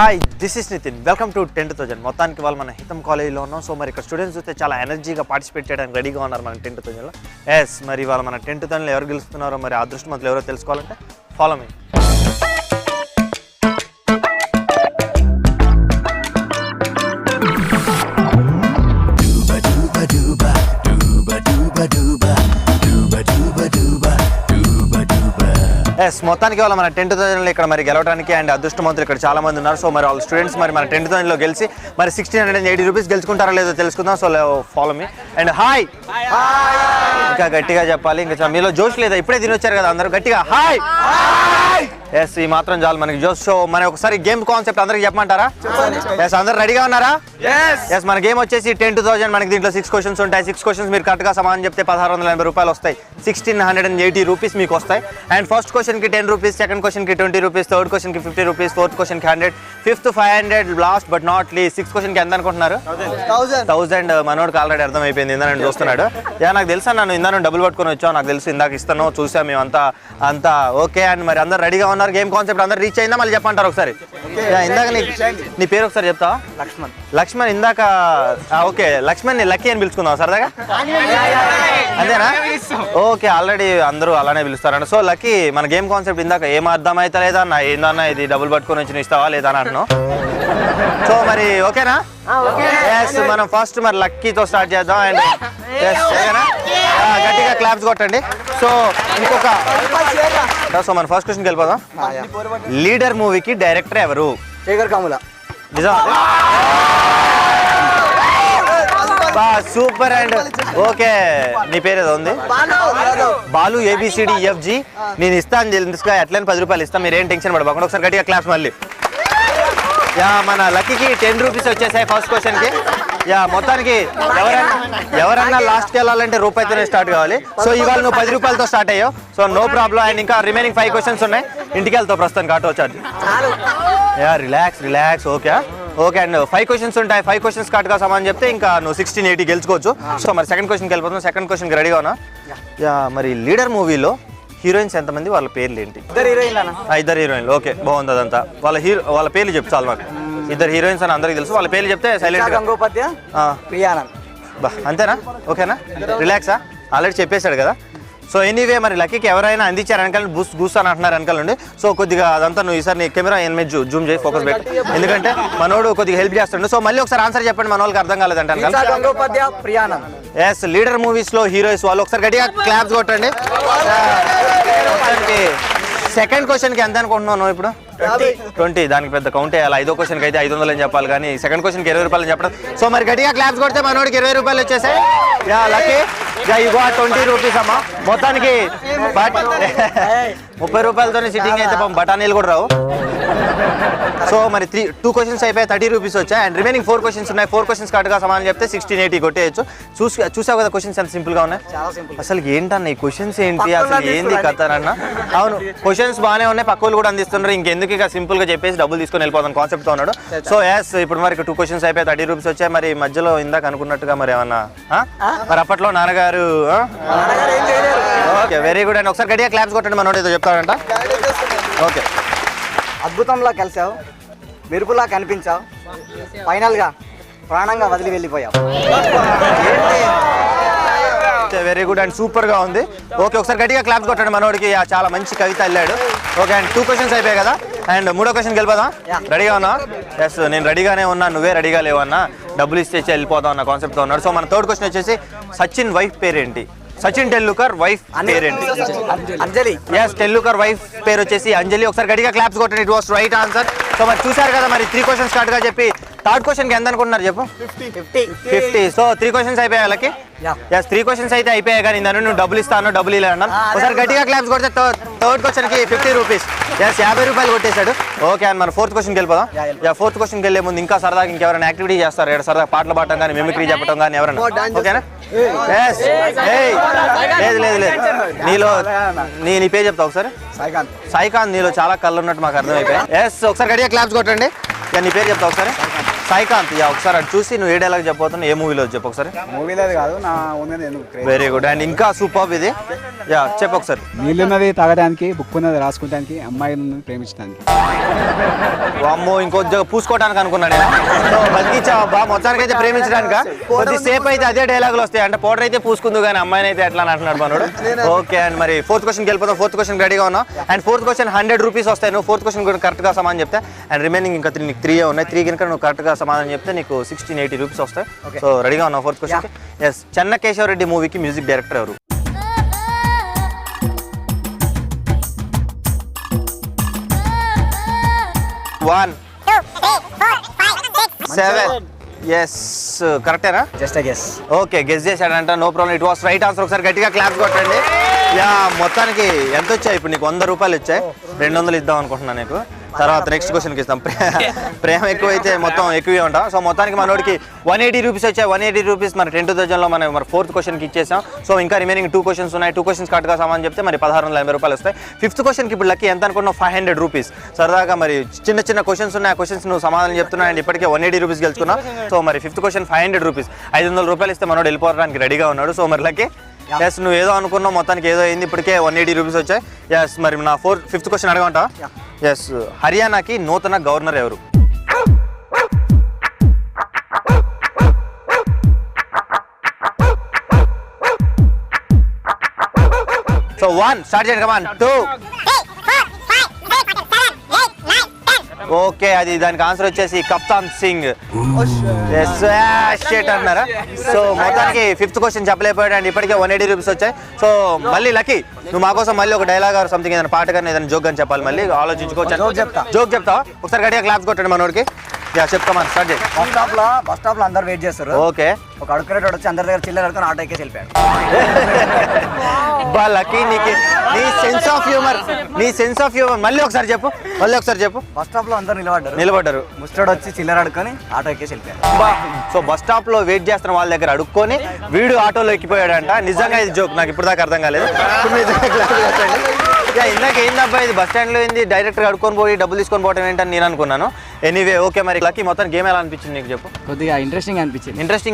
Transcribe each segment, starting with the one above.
Hi this is Nitin welcome to 10,000 మొత్తానికి వాళ్ళు మన హితం కాలేజీలో ఉన్నాం. సో మరి ఇక్కడ స్టూడెంట్స్ అయితే చాలా ఎనర్జీగా పార్టిసిపేట్ చేయడానికి రెడీగా ఉన్నారు మన 10,000లో. ఎస్ మరి వాళ్ళు మన 10,000లో ఎవరు గెలుస్తున్నారో మరి అదృష్టవంతులు ఎవరో తెలుసుకోవాలంటే ఫాలో మీ. ఎస్ మొత్తానికి వాళ్ళ మన 10,000లో ఇక్కడ మరి గెలవడానికి అండ్ అదృష్టవంతులు ఇక్కడ చాలా మంది ఉన్నారు. సో మరి వాళ్ళ స్టూడెంట్స్ మరి మన 10,000లో గెలిచి మరి 1,680 రూపీస్ గెలుచుకుంటారో లేదో తెలుసుకుందాం. So follow me. And hi ఇంకా గట్టిగా చెప్పాలి, ఇంకా మీలో జోష్ లేదా? ఇప్పుడే తినొచ్చారు కదా అందరూ, గట్టిగా హాయ్. ఎస్ ఈ మాత్రం చాలు మనకి జోష్. సో మన ఒకసారి గేమ్ కాన్సెప్ట్ అందరికి చెప్పమంటారా? ఎస్ అందరు రెడీగా ఉన్నారా? ఎస్ మన గేమ్ వచ్చేసి 10,000. మనకి దీంట్లో 6 క్వశ్చన్స్ ఉంటాయి. 6 క్వశ్చన్స్ మీరు కరెక్ట్గా సమాధానం చెప్తే 1,680 రూపాయలు వస్తాయి. 1,680 రూపీస్ మీకు వస్తాయి. అండ్ ఫస్ట్ క్వశ్చన్కి 10 రూపీస్, సెకండ్ క్వశ్చన్కి 20 రూపీస్, థర్డ్ క్వశ్చన్కి 50 రూపీస్, ఫోర్త్ క్వశ్చన్కి 100, fifth 500, last but not least 6th క్వశ్చన్కి ఎంత అనుకుంటున్నారు? 1000. మనోడికి ఆల్రెడీ అర్థం అయిపోయింది, ఇందా నేను చూస్తున్నాడు. నాకు తెలుసా, నన్ను ఇందా నేను డబ్బులు పట్టుకొని వచ్చాను, నాకు తెలుసు ఇందాక ఇస్తాను చూసాం మేము అంతా ఓకే. అండ్ మరి అందరు రెడీగా ఉన్నారు. గేమ్ కాన్సెప్ట్ అందరు రీచ్ అయిందా? మళ్ళీ చెప్పంటారు ఒకసారి. ఇందాక నీ పేరు ఒకసారి చెప్తావా? లక్ష్మణ్. ఇందాక ఓకే లక్ష్మణ్ ని లక్కీ అని పిలుచుకుందాం సరదాగా, అంతేనా? ఓకే ఆల్రెడీ అందరూ అలానే పిలుస్తారంట. సో లక్కీ మన గేమ్ కాన్సెప్ట్ ఇందాక ఏం అర్థమైతే లేదా అన్న, ఏందన్నా ఇది డబ్బులు పట్టుకొని వచ్చి ఇస్తావా లేదా అని అంటున్నావు. సో మరి ఓకేనా? ఎస్ మనం ఫస్ట్ మరి లక్కీతో స్టార్ట్ చేద్దాం. అండ్ ఓకేనా, గట్టిగా క్లాప్స్ కొట్టండి. సో సో మన ఫస్ట్ క్వశ్చన్కి వెళ్ళిపోదాం. లీడర్ మూవీకి డైరెక్టర్ ఎవరు? శేఖర్ కమల. నిజం? సూపర్. అండ్ ఓకే నీ పేరు ఏదో ఉంది? బాలు. ABCDEFG. నేను ఇస్తాను తెలుసుగా, ఎట్లయినా 10 రూపాయలు ఇస్తాను, మీరేం టెన్షన్ పడకుండా. ఒకసారి గట్టిగా క్లాప్స్ మళ్ళీ. మన లక్కీకి 10 రూపీస్ వచ్చేసాయి ఫస్ట్ క్వశ్చన్కి. మొత్తానికి ఎవరన్నా లాస్ట్కి వెళ్ళాలంటే రూపాయితోనే స్టార్ట్ కావాలి. సో ఇవాళ నువ్వు 10 రూపాయలతో స్టార్ట్ అయ్యావు. So no problem. అండ్ ఇంకా రిమైనింగ్ 5 క్వశ్చన్స్ ఉన్నాయి. ఇంటికి వెళ్తావు ప్రస్తుతానికి auto charge. Relax. Okay and 5 questions ఉంటాయి. 5 క్వశ్చన్స్ కరెక్ట్గా సమాధానం చెప్తే ఇంకా నువ్వు 1,680 గెలుచుకోవచ్చు. సో మరి సెకండ్ క్వశ్చన్కి వెళ్ళిపోతున్నాం. సెకండ్ క్వశ్చన్కి రెడీగా ఉన్నా? మరి లీడర్ మూవీలో హీరోయిన్స్ ఎంతమంది, వాళ్ళ పేర్లు ఏంటి? 2 హీరోయిన్లు. ఓకే బాగుంది అదంతా. వాళ్ళ పేర్లు చెప్పు చాలు నాకు. 2 హీరోయిన్స్ అని అందరికి తెలుసు, వాళ్ళ పేర్లు చెప్తే సైలెంట్. అంతేనా? ఓకేనా? రిలాక్సా? ఆల్రెడీ చెప్పేశాడు కదా. సో ఎనీవే మరి లక్కీకి ఎవరైనా అందించారు వెనకాల బూస్ అని అంటున్నారు వెనకాల నుండి. సో కొద్దిగా అదంతా నువ్వు ఈసారి నీ కెమెరా ఎనిమిది జూమ్ చేయి, ఫోకస్ పెట్టి, ఎందుకంటే మనోడు కొద్దిగా హెల్ప్ చేస్తుండే. సో మళ్ళీ ఒకసారి ఆన్సర్ చెప్పండి, మన వాళ్ళకి అర్థం కాలేదంటే. ఎస్ లీడర్ మూవీస్ లో హీరోయిన్స్ వాళ్ళు. ఒకసారి గట్టిగా క్లాప్స్ కొట్టండి. సెకండ్ క్వశ్చన్కి ఎంత అనుకుంటున్నావు ఇప్పుడు? 20. దానికి పెద్ద కౌంట్ వేయాలి. 5వ క్వశ్చన్కి అయితే 500 అని చెప్పాలి, కానీ సెకండ్ క్వశ్చన్కి 20 రూపాయలు చెప్పడం. సో మరి గట్టిగా క్లాప్స్ కొడితే మనోడికి 20 రూపాయలు వచ్చేసాయి. లక్కీ యు గాట్ 20 రూపీస్ అమ్మా. మొత్తానికి 30 రూపాయలతోనే సిట్టింగ్ అయితే బఠానీలు కూడా రావు. సో మరి 2 క్వశ్చన్స్ అయిపోయి 30 రూపీస్ వచ్చాయి. అండ్ రిమైనింగ్ 4 క్వశ్చన్స్ ఉన్నాయి. 4 క్వశ్చన్స్ కరెక్ట్గా సమాధానం చెప్తే 1,680 కొట్టేయచ్చు. చూసావు కదా క్వశ్చన్స్ ఎంత సింపుల్గా ఉన్నాయి. అసలు ఏంటన్నా ఈ క్వశ్చన్స్ ఏంటి, అసలు ఏంది కథ అన్న? అవును క్వశ్చన్స్ బాగానే ఉన్నాయి, పక్కలు కూడా అందిస్తున్నారు. ఇంకెందుకు ఇక సింపుల్గా చెప్పేసి డబ్బులు తీసుకొని వెళ్ళిపోతాను కాన్సెప్ట్తో ఉన్నాడు. సో ఎస్ ఇప్పుడు మరి 2 క్వశ్చన్స్ అయిపోయి 30 రూపీస్ వచ్చాయి. మరి మధ్యలో ఇందాక అనుకున్నట్టుగా మరి ఏమన్నా మరి అప్పట్లో నాన్నగారు? Okay very good. అండ్ ఒకసారి గట్టిగా క్లాప్స్ కొట్టండి, మనోడు ఏదో చెప్తాడంట. ఓకే అద్భుతంలా కలిసావు, మెరుపులా కనిపించావు, ఫైనల్గా ప్రాణంగా వదిలి వెళ్ళిపోయావు. వెరీ గుడ్ అండ్ సూపర్ గా ఉంది. ఓకే ఒకసారి గట్టిగా క్లాప్స్ కొట్టండి మనోడికి, చాలా మంచి కవిత వెళ్ళాడు. ఓకే అండ్ 2 క్వశ్చన్స్ అయిపోయాయి కదా. అండ్ 3వ క్వశ్చన్కి వెళ్ళిపోదాం. రెడీగా ఉన్నా? ఎస్ నేను రెడీగానే ఉన్నా, నువ్వే రెడీగా లేవన్నా. డబ్బులు ఇస్తే వెళ్ళిపోదాం అన్న కాన్సెప్ట్తో ఉన్నాడు. సో మన థర్డ్ క్వశ్చన్ వచ్చేసి సచిన్ వైఫ్ పేరేంటి? సచిన్ టెండూల్కర్ వైఫ్ పేరేంటి? అంజలి. ఎస్ టెండూల్కర్ వైఫ్ పేరు వచ్చేసి అంజలి. ఒకసారి గట్టిగా క్లాప్స్ కొట్టండి, it was right answer. So మరి చూసారు కదా మరి 3 క్వశ్చన్స్ స్టార్ట్ గా చెప్పి థర్డ్ క్వశ్చన్కి ఎంత అనుకుంటున్నారు చెప్పు? 50. సో 3 క్వశ్చన్స్ అయిపోయాయి వాళ్ళకి. ఎస్ 3 క్వశ్చన్స్ అయితే అయిపోయాయి, కానీ నన్ను నువ్వు డబ్బులు ఇస్తాను డబ్బులు ఇలా అన్నాను. ఒకసారి గట్టిగా క్లాప్స్ కొడితే థర్డ్ క్వశ్చన్కి 50 రూపీస్. ఎస్ 50 రూపాయలు కొట్టేశాడు. ఓకే అండ్ మన 4th క్వశ్చన్కి వెళ్ళిపోదాం. 4th క్వశ్చన్కి వెళ్ళే ముందు ఇంకా సరదాగా ఇంకెవరైనా యాక్టివిటీ చేస్తారు ఇక్కడ, సరదాగా పాటలు పాడటం కానీ మిమిక్రీ చెప్పడం కానీ ఎవరైనా? ఓకేనా? ఎస్ లేదు నీలో నీ పేరు చెప్తావు ఒకసారి. సాయికాంత్. నీలో చాలా కళ్ళు ఉన్నట్టు మాకు అర్థమైపోయాయి. ఎస్ ఒకసారి గట్టిగా క్లాప్స్ కొట్టండి. నీ పేరు చెప్తావు ఒకసారి. సాయికాంత్ యా ఒకసారి అటు చూసి నువ్వు ఏ డైలాగ్ చెప్పబోతున్నావు, ఏ మూవీలో చెప్పు ఒకసారి. మూవీలో కాదు నా ఉన్నది వెరీ గుడ్. అండ్ ఇంకా సూపర్ ఇది, యా చెప్పు ఒకసారి. నీళ్ళున్నది తాగడానికి, బుక్ ఉన్నది రాసుకోవడానికి, అమ్మాయిలను ప్రేమించడానికి. అమ్మో ఇంకొద్దిగా పూసుకోవడానికి అనుకున్నాను నేను. బతికిచ్చావా బా, మొత్తానికి అయితే ప్రేమించడానిక. కొద్దిసేపు అయితే అదే డైలాగులు వస్తాయి, అంటే పౌడర్ అయితే పూసుకుందు కానీ అమ్మాయిని అయితే ఎట్లా అని అంటున్నాడు మనోడు. ఓకే అండ్ మరి ఫోర్త్ క్వశ్చన్కి వెళ్ళిపోతాం. ఫోర్త్ క్వశ్చన్ రెడీగా ఉన్నాం. అండ్ ఫోర్త్ క్వశ్చన్ 100 రూపీస్ వస్తాయి. నువ్వు ఫోర్త్ క్వశ్చన్ కూడా కరెక్ట్గా సమాధానం చెప్తే, అండ్ రిమైనింగ్ ఇంకా నీకు 3 ఉన్నాయి. 3 కనుక నువ్వు కరెక్ట్గా సమాధానం చెప్తే నీకు 1680 రూపీస్ వస్తాయి. సో రెడీగా ఉన్నావు ఫోర్త్ క్వశ్చన్. ఎస్, చెన్నకేశవరెడ్డి మూవీకి మ్యూజిక్ డైరెక్టర్ ఎవరు? 1 7 ఎస్ కరెక్టేనా? Just guess. ఓకే గెస్ చేశాడంట, no problem, it was right answer. ఒకసారి గట్టిగా క్లాప్స్ కొట్టండి. యా మొత్తానికి ఎంత వచ్చాయి ఇప్పుడు నీకు? 100 రూపాయలు వచ్చాయి. 200 ఇద్దాం అనుకుంటున్నా నీకు, తర్వాత నెక్స్ట్ క్వశ్చన్కి ఇస్తాం. ప్రేమ ఎక్కువైతే మొత్తం ఎక్కువే ఉంటాం. సో మొత్తానికి మనోడికి 180 రూపీస్ వచ్చాయి. 180 రూపీస్ మరి 10,000లో మనం మరి ఫోర్త్ క్వశ్చన్కి ఇచ్చేసాం. సో ఇంకా రిమైనింగ్ 2 క్వశ్చన్స్ ఉన్నాయి. 2 క్వశ్చన్స్ కరెక్ట్గా సమాధానం చెప్తే మరి 1680 రూపాయలు వస్తాయి. ఫిఫ్త్ క్వశ్చన్కి ఇప్పుడు లక్కీ ఎంత అనుకున్నావు? 500 రూపీస్. సరదాగా మరి చిన్న చిన్న క్వశ్చన్స్ ఉన్నాయి, ఆ క్వశ్చన్స్ నువ్వు సమాధానం చెప్తున్నావు. అండ్ ఇప్పటికే 180 రూపీస్ గెలుచుకున్నావు. సో మరి ఫిఫ్త్ క్వశ్చన్ 500 రూపీస్, 500 రూపాయలు ఇస్తే మనోడు వెళ్ళిపోవడానికి రెడీగా ఉన్నాడు. సో మరి లక్కీ ఎస్, నువ్వు ఏదో అనుకున్నావు, మొత్తానికి ఏదో అయింది. ఇప్పటికే 180 రూపీస్ వచ్చాయి. ఎస్, మరి నా ఫిఫ్త్ క్వశ్చన్ అడగమంటా? ఎస్, హర్యానాకి నూతన గవర్నర్ ఎవరు? సో 1 స్టార్ట్ చేయండి, కమాన్. 2 ఓకే, అది దానికి ఆన్సర్ వచ్చేసి కప్తాన్ సింగ్. అన్నారా? సో మొత్తానికి ఫిఫ్త్ క్వశ్చన్ చెప్పలేకపోయాడు. అండ్ ఇప్పటికే 180 రూపీస్ వచ్చాయి. సో మళ్ళీ లక్కీ నువ్వు మా కోసం మళ్ళీ ఒక డైలాగ్ ఆర్ సంథింగ్ ఏదైనా పాట కానీ ఏదైనా జోక్ అని చెప్పాలి. మళ్ళీ ఆలోచించుకోవచ్చు. జోక్ చెప్తావా? ఒకసారి గట్టిగా క్లాప్స్ కొట్టండి మనోడికి. యా చెప్తామని స్టార్ట్ చేయి. బస్ స్టాప్ లో అందరు వెయిట్ చేస్తారు. ఓకే, ఒక అడుగురేటోడు వచ్చి అందరి దగ్గర చిల్లర అడుగుని ఆటో ఎక్కేసి వెళ్ళిపోయాడు. బా లక్కీ, నీకు నీ సెన్స్ ఆఫ్ హ్యూమర్ మళ్ళీ ఒకసారి చెప్పు. బస్ స్టాప్ లో అందరు నిలబడ్డారు. ముస్టాడు వచ్చి చిల్లర అడుక్కొని ఆటో ఎక్కేసి వెళ్ళిపోయాడు. సో బస్ స్టాప్ లో వెయిట్ చేస్తున్న వాళ్ళ దగ్గర అడుక్కొని వీడు ఆటోలో ఎక్కిపోయాడంట. నిజంగా ఇది జోక్, నాకు ఇప్పుడు దాకా అర్థం కాలేదు. ఇందాక ఏందబ్బా ఇది బస్ స్టాండ్ లో ఏంది డైరెక్ట్ గా అడుక్కొని పోయి డబ్బులు తీసుకొని పోవడం ఏంటని నేను అనుకున్నాను. ఎనీవే ఓకే, మరి లక్కీ మొత్తం గేమ్ ఎలా అనిపించింది నీకు చెప్పు? కొద్దిగా ఇంట్రెస్టింగ్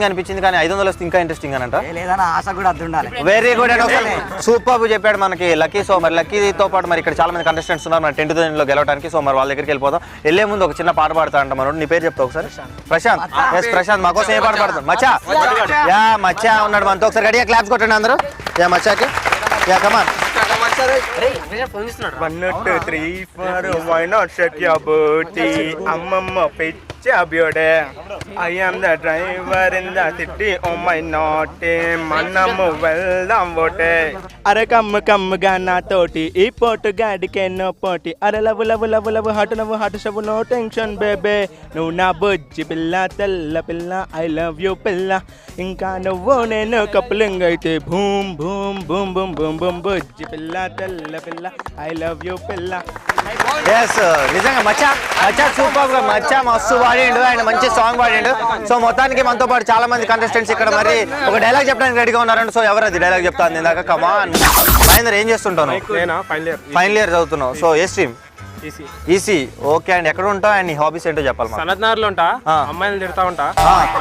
అనిపించింది కానీ 500 వస్తే ఇంకా ఇంట్రెస్టింగ్ అని అంట. లేదన్నా ఆశ కూడా అర్థం ఉండాలి. వెరీ గుడ్ అండ్ సూపర్ చెప్పాడు మనకి లక్కీ. సో మరి లక్కీతో పాటు మరి ఇక్కడ చాలా మంది కంటెస్టెంట్స్ ఉన్నారు మన 10,000 లో గెలవడానికి. సో మరి వాళ్ళ దగ్గరికి వెళ్ళిపోదాం. వెళ్ళే ముందు ఒక చిన్న పాట పాడతా అంట మనోడు. నీ పేరు చెప్తావు ఒకసారి? ప్రశాంత్. ఎస్ ప్రశాంత్, మాకోసం ఏ పాట పాడతాడు? మచ్చా. యా మచ్చా ఉన్నాడు మనతో. ఒకసారి గట్టిగా క్లాప్స్ కొట్టండి అందరూ. యా మచ్చాకి. Yeah come on. 1 2 3 4 why not shake your booty? అమ్మమ్మ పిచ్చి అబ్యోడే. I am the driver in the city, oh my naughty. మనము వెళ్దాం ఓటే. అరే కమ్ముగా నాతోటి ఈ పోటు గాడికే నో పోటీ. అరే లవ్ హాటు షవు నో టెన్షన్ బేబే. నువ్వు నా బుజ్జి పిల్ల, తెల్ల పిల్ల, ఐ లవ్ యూ పిల్ల. ఇంకా నువ్వు నేను కపులింగ్ అయితే boom boom boom boom boom boom. బుజ్జి పిల్ల, తెల్ల పిల్ల, ఐ లవ్ యూ పిల్ల. ఎస్ నిజంగా మచ్చా సూపర్ గా మచ్చా మస్తు పాడిండు అండ్ మంచి సాంగ్ పాడిండు. సో మొత్తానికి మనతో పాటు చాలా మంది కంటెస్టెంట్స్ ఇక్కడ మరి ఒక డైలాగ్ చెప్పడానికి రెడీగా ఉన్నారండి. సో ఎవరు అది డైలాగ్ చెప్తాను ఇందాక? కమాన్ మహేందర్, ఏం చేస్తుంటాను? ఫైనల్ ఇయర్ చదువుతున్నావు. So A stream? EC. Okay and ఎక్కడ ఉంటావు అండ్ నీ హాబీస్ ఏంటో చెప్పాలి. సనత్నగర్ లో ఉంటా, అమ్మాయిలు తిడతా ఉంటా.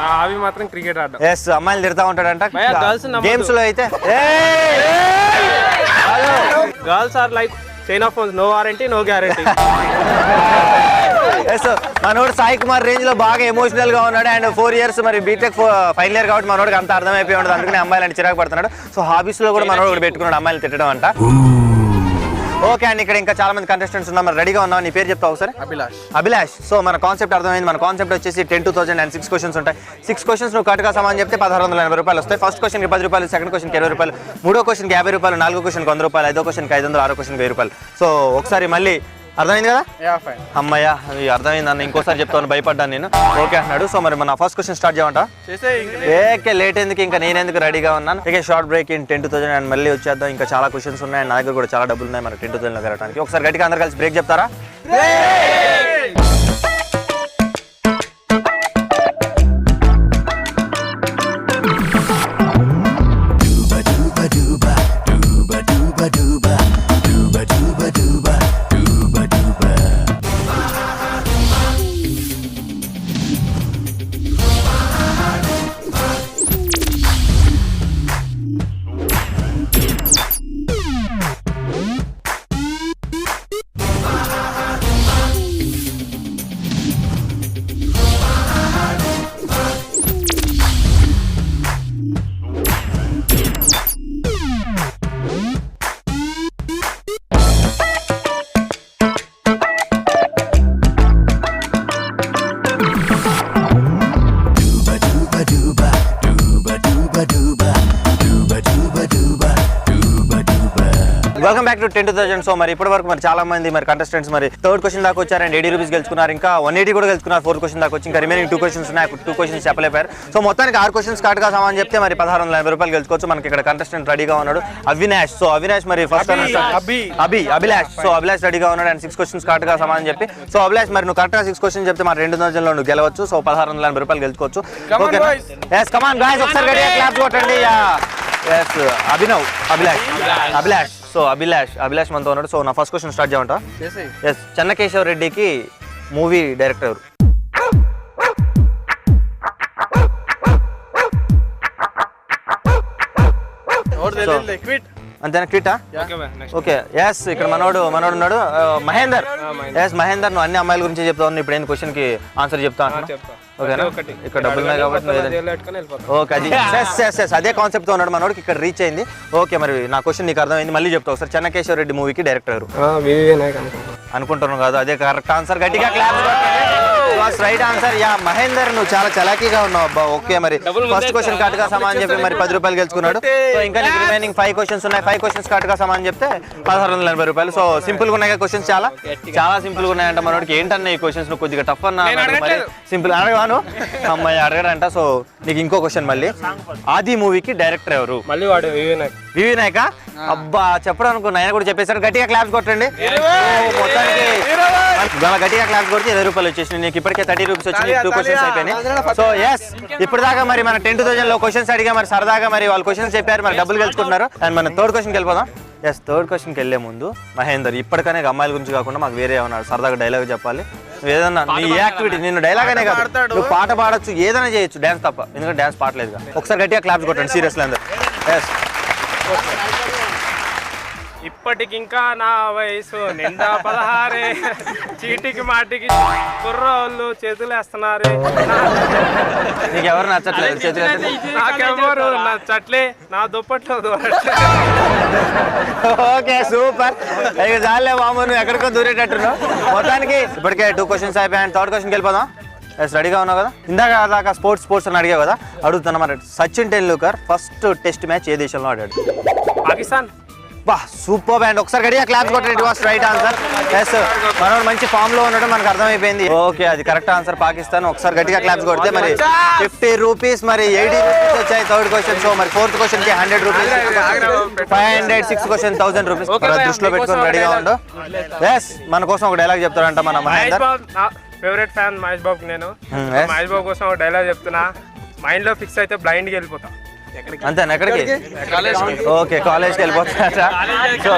నా హాబీ మాత్రం క్రికెట్ ఆడడం. ఎస్ అమ్మాయిలు తిడతా ఉంటాడంట. గేమ్స్ లో అయితే girls are like chain of phones, no warranty no guarantee. మనోడు సాయి కుమార్ రేంజ్ లో బాగా ఎమోషనల్ గా ఉన్నాడు. అండ్ 4 years మరి బీటెక్ ఫైనల్ ఇయర్ కాబట్టి మనోడికి అంత అర్థమైపోయి ఉండదు. అందుకని అమ్మాయిలు అంటే చిరాకు పడుతున్నాడు. సో హాబీస్ లో కూడా మనోడు పెట్టుకున్నాడు అమ్మాయిలు తిట్టడం అంట. ఓకే అండ్ ఇక్కడ ఇంకా చాలా మంది కంటెస్టెంట్స్ ఉన్నారు. మరి రెడీగా ఉన్నాం. నీ పేరు చెప్తావు సార్? అభిలాష్. సో మన కాన్సెప్ట్ అర్థమైంది. మన కాన్సెప్ట్ వచ్చేసి 10,000 అండ్ 6 క్వశ్చన్స్ ఉంటాయి. 6 క్వశ్చన్స్ నువ్వు కరెక్ట్గా సమాధానం చెప్తే 1680 రూపాయలు వస్తాయి. ఫస్ట్ క్వశ్చన్కి 10 రూపాయలు, సెకండ్ క్వశ్చన్కి 20 రూపాయలు, మూడో క్వశ్చన్కి 50 రూపాయలు, నాలుగో క్వశ్చన్కి 100 రూపాయలు, ఐదో క్వశ్చన్కి 500, ఆరో క్వశ్చన్కి 1000 రూపాయలు. సో ఒకసారి మళ్ళీ అర్థమైంది కదా? అమ్మయ్య అర్థమైంది అన్న, ఇంకోసారి చెప్తాను భయపడ్డాను నేను. ఓకే అన్నాడు. సో మరి మన ఫస్ట్ క్వశ్చన్ స్టార్ట్ చేయమంటా? ఏకే లేట్ ఎందుకు, ఇంకా నేనెందుకు రెడీగా ఉన్నాను. Okay short break in 10,000 and మళ్ళీ వచ్చేద్దాం. ఇంకా చాలా క్వశ్చన్స్ ఉన్నాయి, నా దగ్గర కూడా చాలా డబ్బులు ఉన్నాయి మరి 10,000 కలగడానికి. ఒకసారి గట్టిగా అందరు కలిసి బ్రేక్ చెప్తారా? Welcome back to 10,000. సో మరి ఇప్పటి వరకు మరి చాలా మంది మరి కంటెస్టెంట్స్ మరి థర్డ్ క్వశ్చన్ దాకా వచ్చారు అండ్ 80 రూపీస్ గెలుచుకున్నారు. ఇంకా 180 కూడా గెలుచుకున్నారు. ఫోర్త్ క్వశ్చన్ దాకా వచ్చి ఇంకా రిమైనింగ్ 2 క్వశ్చన్స్ ఉన్నాయి. 2 క్వశ్చన్స్ చెప్పలేపారు. సో మొత్తానికి 6 క్వశ్చన్స్ కరెక్ట్గా సమాధానం చెప్తే మరి 1680 రూపాయలు గెలుచుకోవచ్చు. మనకి ఇక్కడ కంటెస్టెంట్ రెడీగా ఉన్నాడు అవినాష్. సో అవినాష్ మరి ఫస్ట్ అభిలాష్. సో అభిలాష్ రెడీగా ఉన్నాడు అండ్ 6 క్వశ్చన్స్ కరెక్ట్గా సమాధానం చెప్పి సో అభిలాష్ మరి నువ్వు కరెక్ట్గా 6 క్వశ్చన్స్ చెప్తే మరి 2,000లో నువ్వు గెలవచ్చు. సో 1680 రూపాయలు గెలుచుకోవచ్చు. ఓకే ఎస్ కమాన్ గాయ్స్ ఒకసారి గట్టిగా క్లాప్స్ కొట్టండి. ఎస్ అభిలాష్. సో అభిలాష్ మనతో ఉన్నాడు. సో నా ఫస్ట్ క్వశ్చన్ స్టార్ట్ చేయమంటా? ఎస్ చెన్నకేశవ రెడ్డికి మూవీ డైరెక్టర్ ఎవరు? అంతేనా క్విటా? ఓకే ఎస్ ఇక్కడ మనోడు ఉన్నాడు మహేందర్. ఎస్ మహేందర్ నువ్వు అన్ని అమ్మాయిల గురించి చెప్తా ఉన్నావు. ఇప్పుడు ఏంది క్వశ్చన్ కి ఆన్సర్ చెప్తా ఓకేనా? ఇక్కడ డబ్బులు ఉన్నాయి కాబట్టి ఓకే అది అదే కాన్సెప్ట్ తో ఉన్నాడు మనోడికి ఇక్కడ రీచ్ అయింది. ఓకే మరి నా క్వశ్చన్ నీకు అర్థమైంది. మళ్ళీ చెప్తా ఒకసారి చెన్నకేశ్వర రెడ్డి మూవీకి డైరెక్టర్ అనుకుంటున్నాను కాదు అదే కరెక్ట్ ఆన్సర్. గట్టిగా clap right answer. Yeah Mahender నువ్వు చాలా చలాకీగా ఉన్నావు అబ్బా. ఓకే మరి ఫస్ట్ క్వశ్చన్ కరెక్ట్ గా సమాధానం చెప్పి మరి 10 రూపాయలు గెలుచుకున్నాడు. సో ఇంకా నీకు రిమైనింగ్ 5 క్వశ్చన్స్ ఉన్నాయి. 5 క్వశ్చన్స్ కరెక్ట్ గా సమాధానం చెప్తే 1680 రూపాయలు. సో సింపుల్ గా ఉన్నాయి క్వశ్చన్స్ చాలా సింపుల్ గా ఉన్నాయంట మనోడికి. ఏంటన్నా ఈ క్వశ్చన్స్ నువ్వు కొద్దిగా టఫ్ అన్నా మరి సింపుల్ అడగవాను అమ్మాయి అడగడంట. సో నీకు ఇంకో క్వశ్చన్ మళ్ళీ ఆది మూవీకి డైరెక్టర్ ఎవరు? మళ్ళీ వాడు వివి నాయక. అబ్బా చెప్పడం అనుకున్నా ఆయన కూడా చెప్పేశారు. గట్టిగా క్లాప్స్ కొట్టండి. మొత్తానికి గట్టిగా క్లాప్స్ కొడితే 20 రూపాయలు వచ్చేసి నీకు ఇప్పటికే 30 రూపీస్ వచ్చి 2 క్వశ్చన్స్ అయిపోయినాయి. సో ఎస్ ఇప్పుడు దాకా మరి మన 10,000లో క్వశ్చన్స్ అడిగా మరి సరదాగా మరి వాళ్ళు క్వశ్చన్స్ చెప్పారు మరి డబ్బులు గెలుచుకుంటున్నారు. అండ్ మన థర్డ్ క్వశ్చన్కి వెళ్ళిపోదాం. ఎస్ థర్డ్ క్వశ్చన్కి వెళ్ళే ముందు మహేందర్ ఇప్పటికనే అమ్మాయిల గురించి కాకుండా మాకు వేరే ఉన్నాడు సరదాగా డైలాగ్ చెప్పాలి. ఏదన్నా నీ యాక్టివిటీ నిన్ను డైలాగ్ అనే కాదు నువ్వు పాట పాడొచ్చు ఏదైనా చేయొచ్చు డాన్స్ తప్ప. ఎందుకంటే డాన్స్ పాడలేదుగా. ఒకసారి గట్టిగా క్లాప్స్ కొట్టండి సీరియస్లీ అందరు. ఎస్ ఇప్పటికింకా నా వయసు నిండా 16 చీటికి మాటికి కుర్రోళ్ళు చేతులు వేస్తున్నారు. నీకు ఎవరు నచ్చట్లేదు చేతులు? నాకెవరు నచ్చట్లే నా దుప్పట్లో. Okay super. ఇక చాలే మామూలు నువ్వు ఎక్కడికో దూరేటట్టున్నావు. మొత్తానికి ఇప్పటికే 2 క్వశ్చన్స్ అయిపోయాయి. థర్డ్ క్వశ్చన్కి వెళ్ళిపోదాం. ఎస్ రెడీగా ఉన్నావు కదా? ఇందాక స్పోర్ట్స్ అని అడిగావు కదా అడుగుతున్నా మరి Sachin Tendulkar first test match ఏ దేశంలో ఆడాడు? పాకిస్తాన్. బా సూపర్ బ్యాండ్. ఒకసారి గట్టిగా క్లాప్స్ కొట్టండి. It was right answer. Yes మనోడు మంచి ఫామ్ లో ఉండడం మనకు అర్థమైపోయింది. ఓకే అది కరెక్ట్ ఆన్సర్ పాకిస్తాన్. ఒకసారి గట్టిగా క్లాప్స్ కొడితే మరి 50 రూపీస్ మరి 80 రూపీస్ వచ్చాయి థర్డ్ క్వశ్చన్. సో మరి ఫోర్త్ క్వశ్చన్ కి 100 రూపీస్ 500 6 క్వశ్చన్ 1000 రూపీస్ దృష్టిలో పెట్టుకొని రెడీగా ఉండు. ఎస్ మన కోసం ఒక డైలాగ్ చెప్తాడంట మన మహేందర్. Favourite fan Mahesh Babu. నేను మహేష్ బాబు కోసం ఒక డైలాగ్ చెప్తున్నా. మైండ్ లో ఫిక్స్ అయితే బ్లైండ్ కి వెళ్ళిపోతా. అంతేనా? ఎక్కడికి? ఓకే కాలేజ్కి వెళ్ళిపోతారట. సో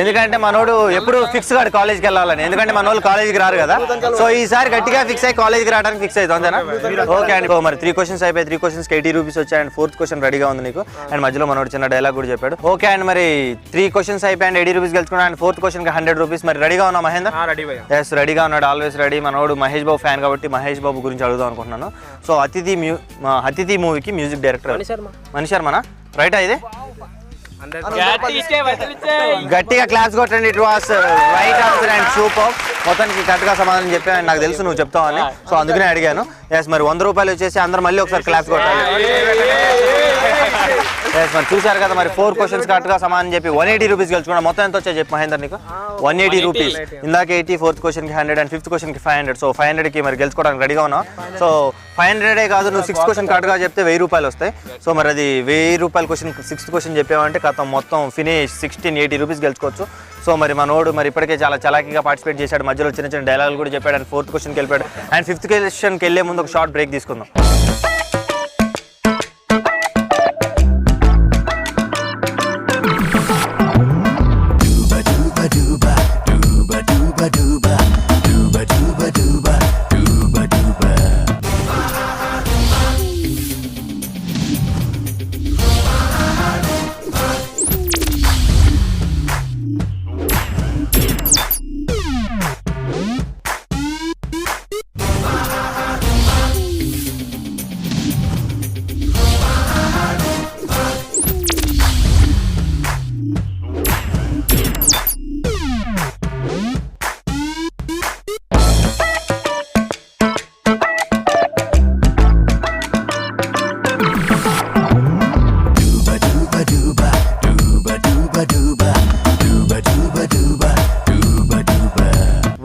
ఎందుకంటే మనోడు ఎప్పుడు ఫిక్స్ కాడు కాలేజ్కి వెళ్ళాలని. ఎందుకంటే మన వాళ్ళు కాలేజ్కి రారు కదా. సో ఈసారి గట్టిగా ఫిక్స్ అయ్యి కాలేజ్కి రావడానికి ఫిక్స్ అవుతుంది అంతేనా? ఓకే అండి. మరి 3 క్వశ్చన్స్ అయిపోయి 3 క్వశ్చన్స్కి 80 రూపీస్ వచ్చాయి. అండ్ ఫోర్త్ క్వశ్చన్ రెడీగా ఉంది నీకు. అండ్ మధ్యలో మనోడు చిన్న డైలాగ్ కూడా చెప్పాడు. ఓకే అండ్ మరి 3 క్వశ్చన్స్ అయిపోయి 80 రూపీస్ గెలుచుకున్నాడు. అండ్ ఫోర్త్ క్వశ్చన్కి 100 రూపీస్. మరి రెడీగా ఉన్నా మహేందర్? ఎస్ రెడీగా ఉన్నాడు. Always ready. మనోడు మహేష్ బాబు ఫ్యాన్ కాబట్టి మహేష్ బాబు గురించి అడుగుదాం అనుకుంటున్నాను. సో అతిథి మూవీకి మ్యూజిక్ డైరెక్టర్ మణి శర్మనా? రైట్ ఇది గట్టిగా క్లాప్స్ కొట్టండి. It was right answer and super. మొత్తానికి కరెక్ట్గా సమాధానం చెప్పాను. నాకు తెలుసు నువ్వు చెప్తావని. సో అందుకనే అడిగాను. ఎస్ మరి 100 రూపాయలు వచ్చేసి అందరూ మళ్ళీ ఒకసారి క్లాప్స్ కొట్టాలి. ఎస్ మరి చూసారు కదా మరి 4 క్వశ్చన్స్ కరెక్ట్గా సమాధానం చెప్పి 180 రూపీస్ గెలుచుకున్నాను. మొత్తం ఎంత వచ్చాయి చెప్పు మహేందర్ నీకు? 180 రూపీస్. ఇందాక 80, ఫోర్త్ క్వశ్చన్కి 100 అండ్ ఫిఫ్త్ క్వశ్చన్కి 500. సో 500కి మరి గెలుచుకోవడానికి రెడీగా ఉన్నావు. సో 500 కాదు నువ్వు 6 క్వశ్చన్ కరెక్ట్గా చెప్తే 1000 రూపాయలు వస్తాయి. సో మరి అది 1000 రూపాయల క్వశ్చన్ 6th క్వశ్చన్ చెప్పామంటే మొత్తం 1680 రూపీస్ గెలుచుకోవచ్చు. సో మరి మనోడు మరి ఇప్పటికే చాలా చలాకీగా పార్టిసిపేట్ చేశాడు. మధ్యలో చిన్న డైలాగులు కూడా చెప్పాడు. అండ్ ఫోర్త్ క్వశ్చన్కి వెళ్ళిపోయాడు. అండ్ ఫిఫ్త్ క్వశ్చన్కి వెళ్ళే ముందు ఒక షార్ట్ బ్రేక్ తీసుకుందాం.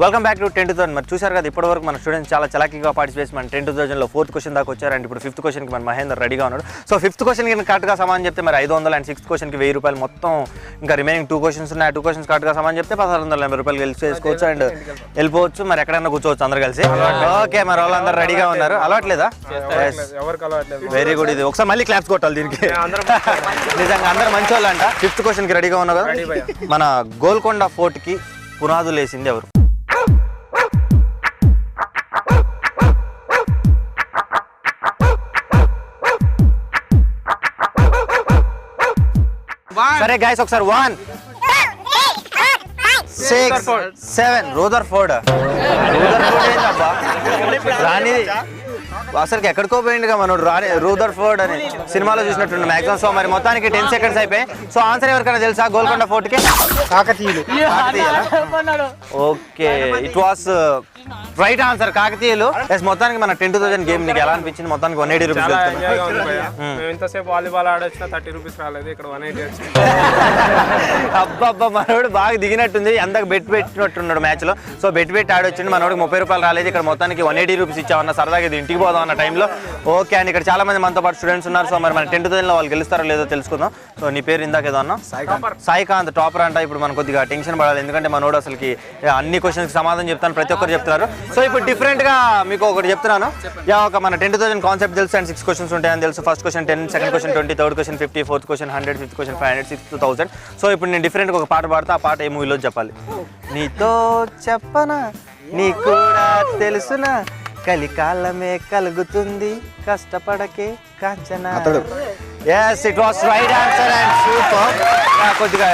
Welcome back to 10,000. మరి చూసారు కదా ఇప్పటివరకు మన స్టూడెంట్స్ చాలా చలాకీగా పార్టిసిపేట్ మన 10,000లో 4th క్వశ్చన్ దాకా వచ్చారు. అండ్ ఇప్పుడు 5th క్వశ్చన్కి మన మహేందర్ రెడీగా ఉన్నాడు. సో 5th క్వశ్చన్కి కరెక్ట్గా సమానం చెప్తే మరి 500, అండ్ 6th క్వశ్చన్కి 1000 రూపాయలు. మొత్తం ఇంకా రిమైనింగ్ 2 క్వశ్చన్స్ ఉన్నాయి. 2 క్వశ్చన్స్ కరెక్ట్గా సమానం చెప్తే 1680 రూపాయలు గెలిచి చేసుకోవచ్చు అండ్ వెళ్ళిపోవచ్చు. మరి ఎక్కడైనా కూర్చోవచ్చు అందరు కలిసి. ఓకే, మరి వాళ్ళందరూ రెడీగా ఉన్నారు. అలవాట్లేదా? Very good. ఇది ఒకసారి మళ్ళీ క్లాప్స్ కొట్టాలి దీనికి. నిజంగా అందరు మంచి వాళ్ళు అంట. 5th క్వశ్చన్కి రెడీగా ఉన్నారు కదా. మన గోల్కొండ ఫోర్ట్కి పునాదులు వేసింది ఎవరు? సరే గైస్, ఒకసారి 1 6 7 రూదర్ఫోర్డ్ ఏంటబ్బా రాని అసలుకి ఎక్కడికో పోయిందిగా మనోడు రాని. రూదర్ఫోర్డ్ అని సినిమాలో చూసినట్టుండే మ్యాక్సిమం. సో మరి మొత్తానికి 10 సెకండ్స్ అయిపోయాయి. సో ఆన్సర్ ఎవరికైనా తెలుసా? గోల్కొండ ఫోర్ట్కి కాకతీయులు. Okay, it was right answer, కాకతీయులు. మొత్తానికి మన 10,000 గేమ్ నీకు ఎలా అనిపించింది? మొత్తానికి 180 రూపీస్. ఇంతసేపు వాలీబాల్ ఆడొచ్చిన 30 రూపీస్ రాలేదు, ఇక్కడ 180. అబ్బబ్బా, మనోడు బాగా దిగినట్టుంది. అందాక బెట్ పెట్టినట్టున్నాడు మ్యాచ్ లో. సో బెట్ పెట్టి ఆడొచ్చింది. మనోడికి 30 రూపాయలు రాలేదు. ఇక్కడ మొత్తానికి 180 రూపీస్ ఇచ్చామన్న సరదాగా ఇది ఇంటికి పోదాం అన్న టైంలో. ఓకే, అండ్ ఇక్కడ చాలా మంది మనతో పాటు స్టూడెంట్స్ ఉన్నారు. సో మరి మన 10,000లో వాళ్ళు గెలుస్తారో లేదో తెలుసుకుందాం. సో నీ పేరు ఇందాక ఏదో అన్నా? సాయికాంత్ టాపర్ అంట. ఇప్పుడు మనం కొద్దిగా టెన్షన్ పడాలి, ఎందుకంటే మనోడు అసలుకి అన్ని క్వశ్చన్స్ సమాధానం చెప్తాను, ప్రతి ఒక్కరు చెప్తున్నారు. సో ఇప్పుడు డిఫరెంట్ గా మీకు ఒకటి చెప్తున్నాను. ఒక మన 10,000 కాన్సెప్ట్ తెలుసు అండ్ 6 క్వశ్చన్స్ ఉంటాయని తెలుసు. First question 10, second question 20, third question 50, fourth question 100, fifth question 500, sixth 1000. So ఇప్పుడు నేను డిఫరెంట్ గా ఒక పాట పాడతా. ఆ పాట ఏ మూవీలో చెప్పాలి? నీతో చెప్పనా నీ కూడా తెలుసునా, కలికాలమే కలుగుతుంది కష్టపడకే Kanchana. yes, it was right answer and super. కొద్దిగా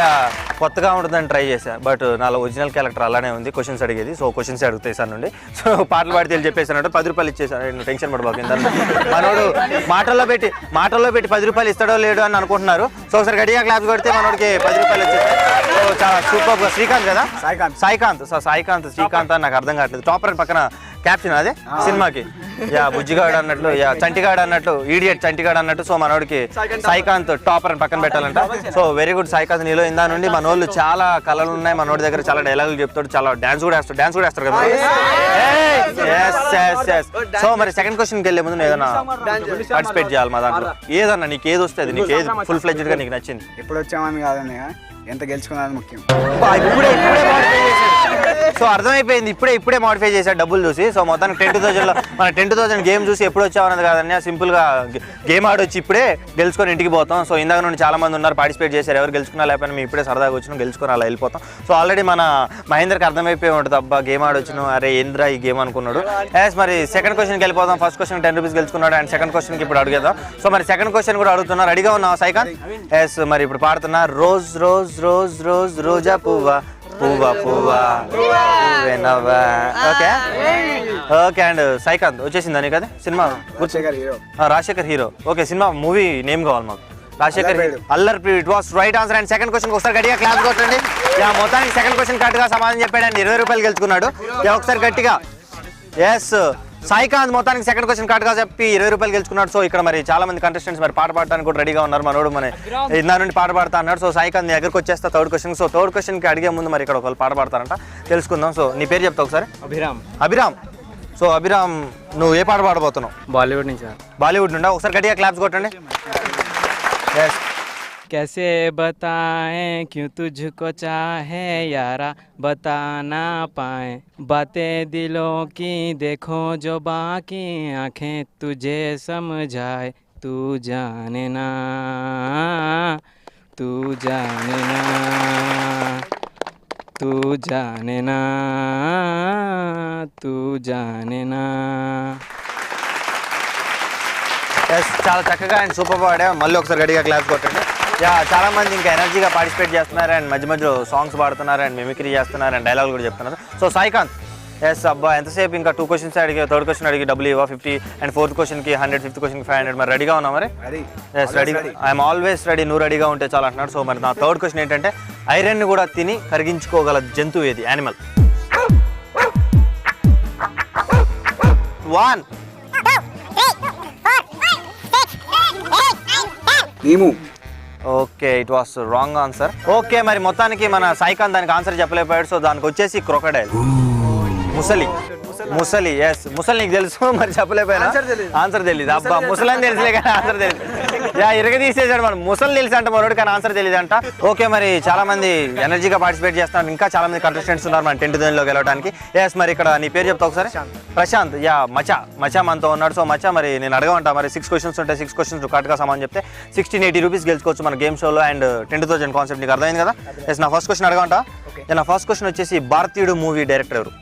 కొత్తగా ఉంటుందని ట్రై చేశాను, బట్ నాలో ఒరిజినల్ క్యారెక్టర్ అలానే ఉంది. క్వశ్చన్స్ అడిగేది, సో క్వశ్చన్స్ అడుగుతాయి సార్ నుండి. సో పాటలు పాడితే చెప్పేసానంటే 10 రూపాయలు ఇచ్చేసాను. టెన్షన్ పడబాకు. మనోడు మాటల్లో పెట్టి 10 రూపాయలు ఇస్తాడో లేడో అని అనుకుంటున్నారు. సో ఒకసారి గట్టిగా క్లాప్స్ కొడితే మనోడికి 10 రూపాయలు వచ్చేస్తాయి. సో చాలా సూపర్గా. శ్రీకాంత్ కదా? సాయికాంత్. సో సాయికాంత్ శ్రీకాంత్ అని నాకు అర్థం కావట్లేదు. టాపర్ అని పక్కన క్యాప్షన్ అదే సినిమాకి. యా బుజ్జిగాడు అన్నట్లు, యా చంటిగాడు అన్నట్లు, ఈడియట్ చంటిగాడు అన్నట్టు. సో మనోడికి సాయికాంత్ టాపర్ అని పక్కన పెట్టాలంట. So very good Saikanth. నీలో ఇందా నుండి మనోళ్ళు చాలా కళలు ఉన్నాయి. మనోడి దగ్గర చాలా డైలాగులు చెప్తాడు, చాలా డాన్స్ కూడా వేస్తాడు కదా. సో మరి సెకండ్ క్వశ్చన్కి వెళ్ళే ముందు ఏదైనా పార్టిసిపేట్ చేయాలి మా దాంట్లో. ఏదన్నా నీకు ఏది వస్తుంది, నీకు ఏది ఫుల్ ఫ్లెడ్జ్డ్ గా నీకు నచ్చింది? ఎప్పుడు వచ్చామని కాదని ఎంత గెలుచుకున్నది ముఖ్యం. ఇప్పుడే మాడిఫై చేశాడు. సో అర్థమైపోయింది, ఇప్పుడే మాడిఫై చేశాడు డబ్బులు చూసి. సో మొత్తానికి 10,000లో మన 10,000 గేమ్ చూసి ఎప్పుడు వచ్చామన్నది కాదన్నా, సింపుల్ గా గేమ్ ఆడొచ్చి ఇప్పుడే గెలుచుకొని ఇంటికి పోతాం. సో ఇందాక నుండి చాలా మంది ఉన్నారు, పార్టిసిపేట్ చేశారు. ఎవరు గెలుచుకున్నా లేకపోయినా మేము ఇప్పుడే సరదాగా వచ్చినాం, గెలుచుకొని అలా వెళ్ళిపోతాం. సో ఆల్రెడీ మన మహేందర్కి అర్థమైపోయి ఉంటుంది, అబ్బా గేమ్ ఆడొచ్చినాం, అరే ఏంద్రా ఈ గేమ్ అనుకున్నాడు. మరి సెకండ్ క్వశ్చన్కి వెళ్ళిపోతాం. ఫస్ట్ క్వశ్చన్ 10 రూపీస్ గెలుచుకున్నాడు, అండ్ సెకండ్ క్వశ్చన్కి ఇప్పుడు అడిగేద్దాం. సో మరి సెకండ్ క్వశ్చన్ కూడా అడుగుతున్నా, రెడీగా ఉన్నావా సాయికాంత్? ఎస్, మరి ఇప్పుడు పాడుతున్నా. రోజ్ రోజ్ రోజ్ రోజ్ రోజా పువ్వా పువ్వా పువ్వా పువ్వేనవ్వా. ఓకే ఓకే, అండ్ సాయికాంత్ వచ్చేసిందా నీకు? అదే cinema Rajasekhar hero. Okay, cinema movie name కావాలి మాకు. రాజశేఖర్ అల్లర్ ప్రియుడు. It was right answer. And second question ఒకసారి గట్టిగా క్లాస్ కొట్టండి. మొత్తానికి సెకండ్ క్వశ్చన్ కరెక్ట్గా సమాధానం చెప్పాడు అండ్ 20 రూపాయలు గెలుచుకున్నాడు. ఒకసారి గట్టిగా. ఎస్, సాయికాంత్ మొత్తానికి సెకండ్ క్వశ్చన్ కరెక్ట్గా చెప్పి 20 రూపాయలు గెలుచుకున్నాడు. సో ఇక్కడ మరి చాలా మంది కంటెస్టెంట్స్ మరి పాట పాడడానికి కూడా రెడీగా ఉన్నారు. మనోడు మన ఇందా నుండి పాట పాడతా అన్నాడు. సో సాయికాంత్ నీ దగ్గరకు వచ్చేస్తా థర్డ్ క్వశ్చన్. సో థర్డ్ క్వశ్చన్కి అడిగే ముందు మరి ఇక్కడ ఒకళ్ళు పాట పాడతారంట, తెలుసుకుందాం. సో నీ పేరు చెప్తా ఒకసారి. అభిరామ్. సో అభిరామ్, నువ్వు ఏ పాట పాడబోతున్నావు? बॉलीवुड नहीं सर। బాలీవుడ్ నుండా. ఒకసారి గట్టిగా క్లాప్స్ కొట్టండి. ఎస్. कैसे बताएं क्यों तुझको चाहे यारा, बता ना पाए बातें दिलों की, देखो जो बाकी आंखें तुझे समझाए, तू जाने ना तू जाने ना तू जाने ना तू जाने ना. ఎస్, చాలా చక్కగా అండ్ సూపర్ పాడా. మళ్ళీ ఒకసారి గట్టిగా క్లాస్ కొట్టండి. చాలా మంది ఇంకా ఎనర్జీగా పార్టిసిపేట్ చేస్తున్నారు అండ్ మధ్య మధ్యలో సాంగ్స్ పాడుతున్నారు అండ్ మిమిక్రీ చేస్తున్నారు అండ్ డైలాగులు కూడా చెప్తున్నారు. సో సాయికాంత్, ఎస్ అబ్బా ఎంతసేపు ఇంకా 2 క్వశ్చన్స్ అడిగి థర్డ్ క్వశ్చన్ అడిగి డబ్బులు ఇవ్వ 50, అండ్ ఫోర్త్ క్వశ్చన్కి 100, ఫిఫ్త్ క్వశ్చన్కి 500. మరి రెడీగా ఉన్నావు? మరి yes ready. I'm always ready. నువ్వు రెడీగా ఉంటే చాలా అంటున్నాడు. సో మరి నా థర్డ్ క్వశ్చన్ ఏంటంటే, ఐరన్ని కూడా తిని కరిగించుకోగల జంతువు ఏది? Animal. 1 okay, it was wrong answer. Okay, మరి మొత్తానికి మన సాయికాంత్ దానికి ఆన్సర్ చెప్పలేకపోయాడు. సో దానికి వచ్చేసి క్రొకడైల్. ముసలి ఎస్ ముసలి నీకు తెలుసు మరి చెప్పలేకపోయినా ఆన్సర్ తెలియదు అబ్బా ముసలని తెలుసులే కానీ ఆన్సర్ తెలియదు యా ఇరగ తీసేసాడు మనం ముసలి తెలుసు అంట మనోడు కానీ ఆన్సర్ తెలియదు అంట ఓకే మరి చాలా మంది ఎనర్జీగా పార్టిసిపేట్ చేస్తున్నారు ఇంకా చాలా మంది కంటెస్టెంట్స్ ఉన్నారు మన 10th జోన్లో గెలవడానికి ఎస్ మరి ఇక్కడ నీ పేరు చెప్తా ఒకసారి ప్రశాంత్ యా మచా మనతో ఉన్నాడు సో మచా మరి నేను అడగమంటా మరి 6 క్వశ్చన్స్ ఉంటాయి 6 క్వశ్చన్స్ కరెక్ట్గా సమాధానం చెప్తే 1680 రూపీస్ గెలుచుకోవచ్చు మన గేమ్ షోలో అండ్ 10,000 కాన్సెప్ట్ నీకు అర్థమైంది కదా ఎస్ నా ఫస్ట్ క్వశ్చన్ అడగమంటా నా ఫస్ట్ క్వశ్చన్ వచ్చేసి భారతీయుడు మూవీ డైరెక్టర్ ఎవరు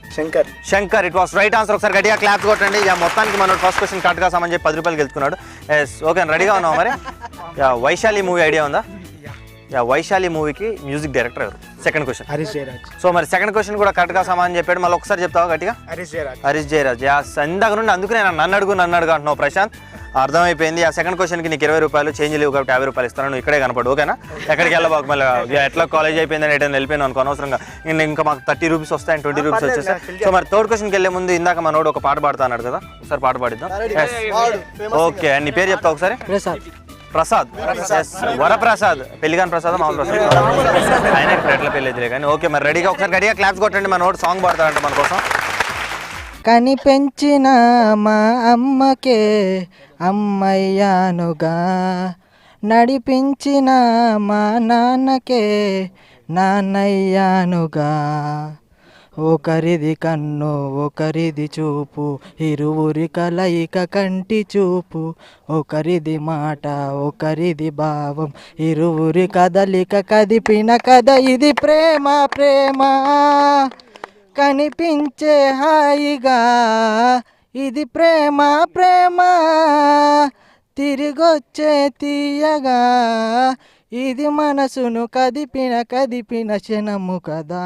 Shankar it was right answer ఒకసారి గట్టిగా క్లాప్స్ కొట్టండి మొత్తానికి మన ఫస్ట్ క్వశ్చన్ కరెక్ట్గా సమాన్ చెప్పి 10 రూపాయలు గెలుచుకున్నాడు ఎస్ ఓకే రెడీగా ఉన్నావు మరి వైశాలి మూవీ ఐడియా ఉందా వైశాలి మూవీకి మ్యూజిక్ డైరెక్టర్ ఎవరు second question Harish Jayaraj so మరి సెకండ్ క్వశ్చన్ కూడా కరెక్ట్గా సమాన్ చెప్పాడు మళ్ళీ ఒకసారి చెప్తావా గట్టిగా హరీష్ జయరాజ్ ఇందాక నుండి అందుకునే నన్ను అడుగు అంటున్నావు ప్రశాంత్ అర్థమైపోయింది ఆ సెకండ్ క్వశ్చన్కి నీకు 20 రూపాయలు చేంజ్ లేవు కాబట్టి 50 రూపాయలు ఇస్తాను నువ్వు ఇక్కడే కనపడు ఓకేనా ఎక్కడికి వెళ్ళబాకు మళ్ళీ ఎట్లా కాలేజ్ అయిపోయిందని ఎటైనా వెళ్ళిపోయాను అనుకో అనవసరంగా ఇంకా మాకు 30 రూపీస్ వస్తాయి 20 రూపీస్ వచ్చేస్తాయి సో మరి థర్డ్ క్వశ్చన్కి వెళ్ళే ముందు ఇందాక మనోడు ఒక పాట పాడుతా అన్నాడు కదా ఒకసారి పాట పాడిద్దాం ఓకే నీ పేరు చెప్తా ఒకసారి ప్రసాద్ వరప్రసాద్ పెళ్లిగాని ప్రసాద్ మామూలు ప్రసాద్ ఆయన ఇప్పుడు ఎట్లా పెళ్ళి అయితే కానీ ఓకే మరి రెడీగా ఒకసారి గడిగా క్లాప్స్ కొట్టండి మనోడు సాంగ్ పాడతాడంట మన కోసం కని పెంచిన మా అమ్మకే అమ్మయ్యానుగా నడిపించిన మా నాన్నకే నాన్నయ్యానుగా ఒకరిది కన్ను ఒకరిది చూపు ఇరువురి కలయిక కంటి చూపు ఒకరిది మాట ఒకరిది భావం ఇరువురి కదలిక కదిపిన కథ ఇది ప్రేమ ప్రేమ కనిపించే హాయిగా ఇది ప్రేమ ప్రేమ తిరిగొచ్చే తీయగా ఇది మనసును కదిపిన క్షణము కదా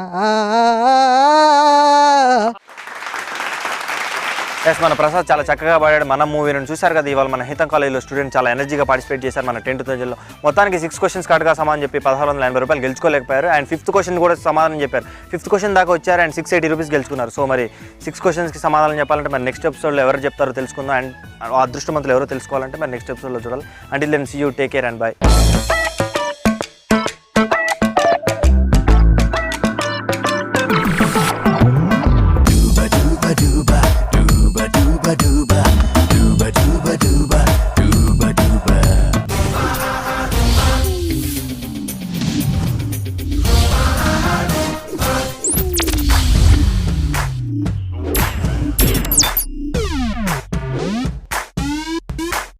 ఎస్ మన ప్రసాద్ చాలా చక్కగా పాడాడు మన మూవీ నుంచి చూశారు కదా ఇవాళ మన హితం కాలేజీలో స్టూడెంట్ చాలా ఎనర్జీగా పార్టిసిపేట్ చేశారు మన 10th జోన్లో మొత్తానికి 6 క్వశ్చన్స్ కరెక్ట్గా సమాధానం చెప్పి 1680 రూపాయలు గెలుచుకోలేకపోయారు అండ్ 5th క్వశ్చన్ కూడా సమాధానం చెప్పారు 5th క్వశ్చన్ దాకా వచ్చారు అండ్ 680 రూపీస్ గెలుచుకున్నారు సో మరి 6 క్వశ్చన్స్కి సమాధానం చెప్పాలంటే మరి నెక్స్ట్ ఎపిసోడ్లో ఎవరు చెప్తారో తెలుసుకుందాం అండ్ అదృష్టవంతులు ఎవరో తెలుసుకోవాలంటే మరి నెక్స్ట్ ఎపిసోడ్లో చూడాలి until then see you take care and by